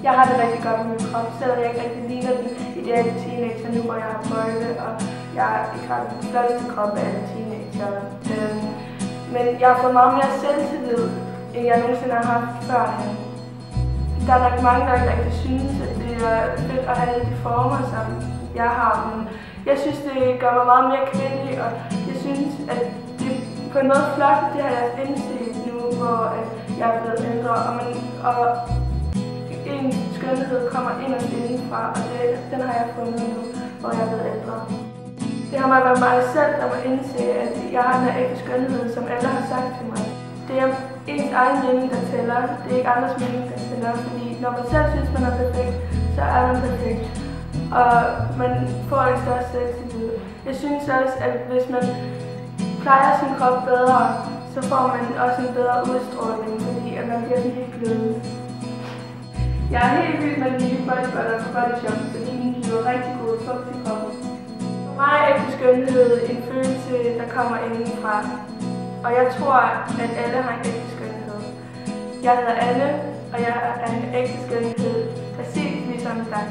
Jeg har det rigtig godt med min krop, selvom jeg ikke rigtig ligner den ideelle teenager nu, hvor jeg har bøjle, og jeg ikke har den flotteste krop af alle teenager. Men jeg har fået meget mere selvtillid, end jeg nogensinde har haft førhen. Der er nok mange, der ikke synes, at det er fedt at have de former, som jeg har, men jeg synes, det gør mig meget mere kvindelig, og jeg synes, at det er på en måde flot, det har jeg indset nu, hvor jeg er blevet ældre, og ens skønhed kommer inderst indenfra, og den har jeg fundet nu, hvor jeg er blevet ældre. Det har mig været mig selv, der må indse, at jeg har den her ægte skønhed, som alle har sagt til mig. Det er ens egen mening, der tæller. Det er ikke andres mening, der tæller, fordi når man selv synes, man er perfekt, så er man perfekt. Og man får en større selvtillid. Jeg synes også, at hvis man plejer sin krop bedre, så får man også en bedre udstråling, fordi at man bliver sådan helt glødende. Jeg er helt vild med den nye bodybutter fra Body Shop, fordi den giver rigtig god fugt i kroppen. For mig er ægte skønhed en følelse, der kommer indenfra. Og jeg tror, at alle har en ægte skønhed. Jeg hedder Anne, og jeg er en ægte skønhed, præcis ligesom dig.